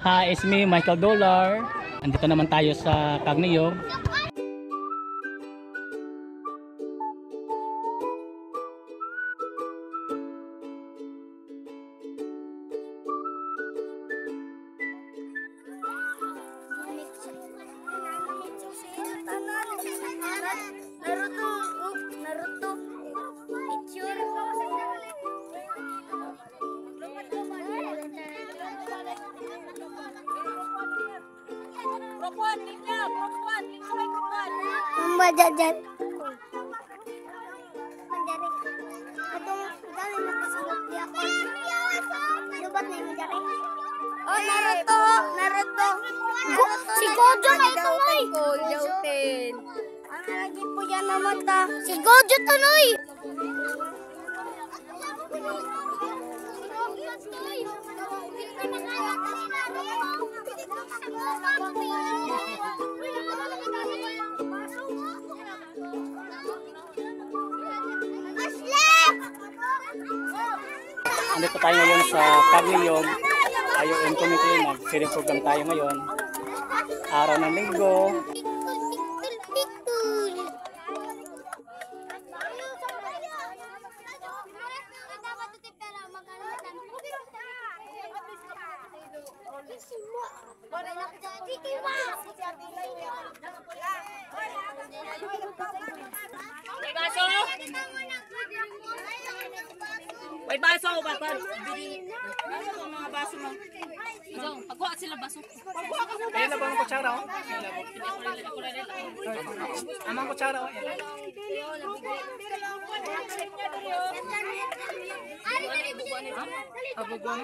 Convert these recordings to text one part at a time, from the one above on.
Hi, it's me, Michael Dollar. Andito naman tayo sa Cagneyog. Naruto. Picture. Majajan. Manjari. Atong dali nakasulot di ako. Lubat na yung manjari. Oh, Naruto. Naruto. Si Gojo na ito, Noy. Joutin. Ano lagi po yan naman ta? Si Gojo to, Noy. Andito tayo ngayon sa Cagneyog. IOM Committee. Nag-feeding program tayo ngayon. Araw ng linggo. May baso ba pa? Ano mga baso mo? Pagkuha sila baso. Ayan na ba ang kutsara? Oh? Amang kutsara. Oh? Abugon.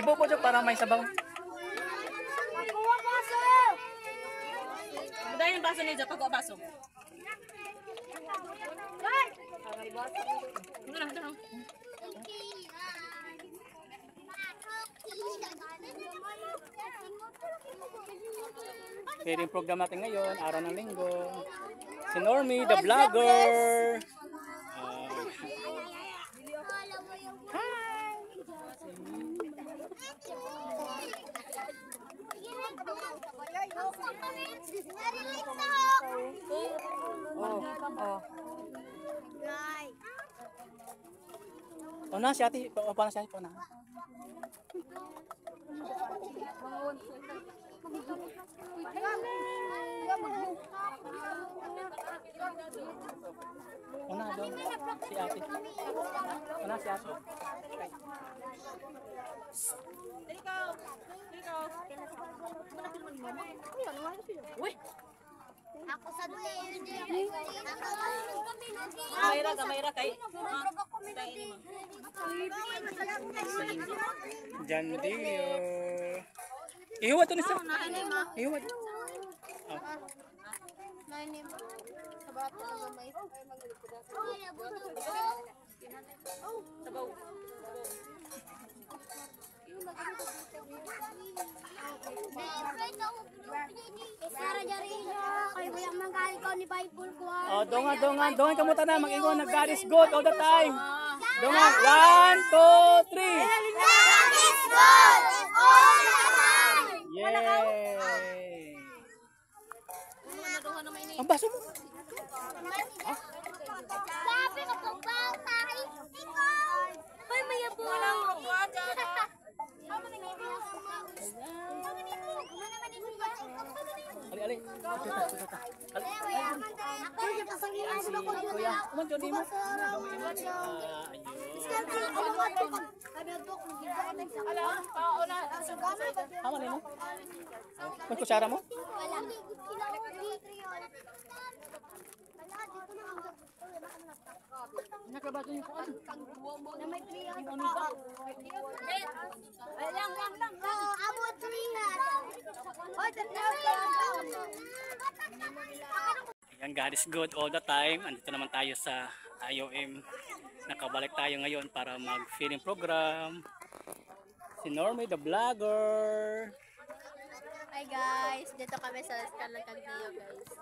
Ibo po dyan para may sabaw. Mudahin yung baso niya, pagkuha baso. Feeding program natin ngayon, araw ng linggo. Si Normie, the vlogger. Oh na, si ate. Paano si ate? Paano? Una doon. Si ate. Una si ate. Uy! Ako sa Kamera kay. Jan Dio. Ihuwat to nisa. Ihuwat. Oh, dongan kamu tanah mag-ingon na God is good all the time. Dongan 1 2 3. God is good all the time. Yay! Ang baso mo. Sabi ko po ba tayo? Ikaw! May mayabong! Ali. Kuya, kuman jud mo. Tama nimo. May kutsara mo? Nakabato niyo ko ano? Na may priyan. Lang. Abot priyan. Oy, Ayan, God is good all the time. Andito naman tayo sa IOM. Nakabalik tayo ngayon para mag-feeding program. Si Normie, the vlogger. Hi guys, dito kami sa Scarlet Cagneyog guys.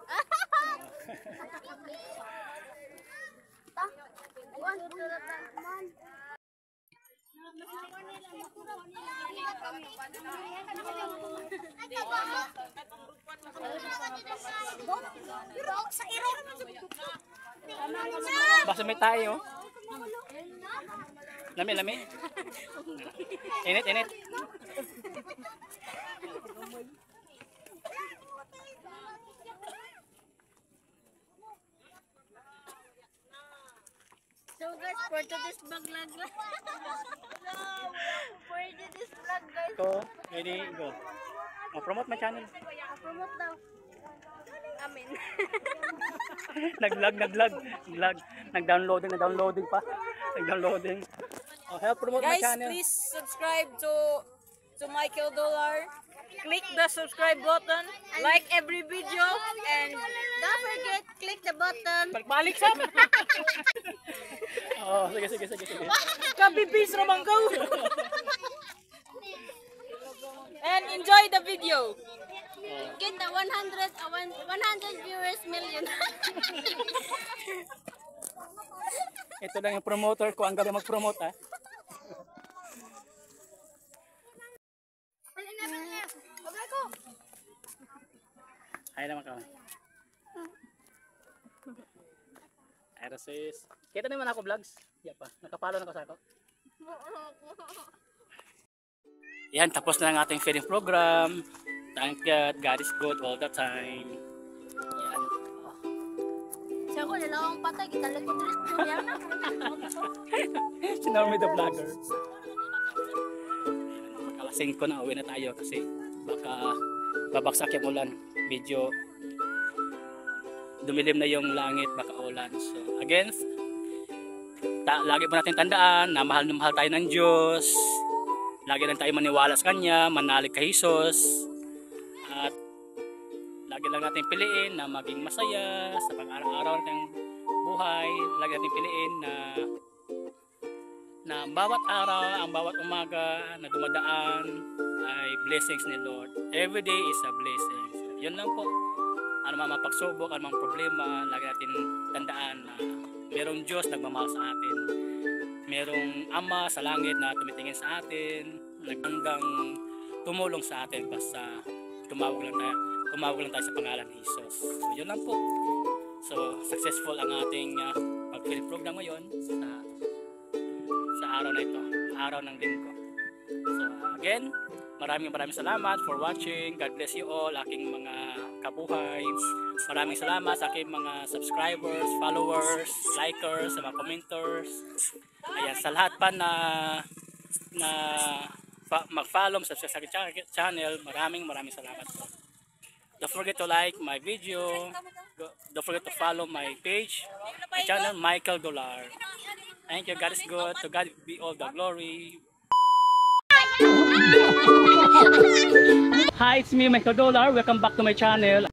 Sa iro. Basta may tayo. Lami, lami. Init, init. So guys, for today's vlog lang. For today's vlog guys. Go, ready, go. Promote my channel. Promote daw. Amin. Nag-vlog. Nag-downloading pa. Nag-downloading. Oh, help promote my Guys, channel. please subscribe to Michael Dollar. Click the subscribe button, like every video, and Don't forget, click the button. Balik sa. Oh, sige. kabibis ramang ko. And enjoy the video. Get the 100 viewers million. Ito lang yung promoter ko. Ang galing mag-promote, ha. Ay naman ka. Aerosis. Kita naman ako vlogs. Yan pa. Nakapalo na ko sa ako. Yan, tapos na ang ating feeding program. Thank God, God is good all the time. Yan. Siya ko, dalawang patay. Kita ko tulis po yan. Sinami the vlogger. Alas 5 na uwi na tayo kasi baka babaksak yung ulan. Medyo dumilim na yung langit, baka ulan. So again, lagi po natin tandaan na mahal na mahal tayo ng Diyos. Lagi lang tayo maniwala sa Kanya, manalig kay Jesus. At lagi lang natin piliin na maging masaya sa pang-araw-araw nating buhay. Lagi natin piliin na bawat araw, ang bawat umaga na dumadaan ay blessings ni Lord. Every day is a blessing. So, yun lang po. Ano man mapagsubok, ano man problema, lagi natin tandaan na merong Diyos nagmamahal sa atin. Merong Ama sa langit na tumitingin sa atin, nagandang tumulong sa atin basta tumawag lang tayo sa pangalan ni Jesus. So, yun lang po. So, successful ang ating pag-film program ngayon sa araw na ito, araw ng linggo. So, again, maraming salamat for watching. God bless you all, aking mga kabuhay. Maraming salamat sa aking mga subscribers, followers, likers, sa mga commenters. Ayan, sa lahat pa na mag-follow sa aking channel, maraming salamat po. Don't forget to like my video. Don't forget to follow my page, my channel, Michael Dollar. Thank you. God is good. To God be all the glory. Hi, it's me, Michael Dollar. Welcome back to my channel.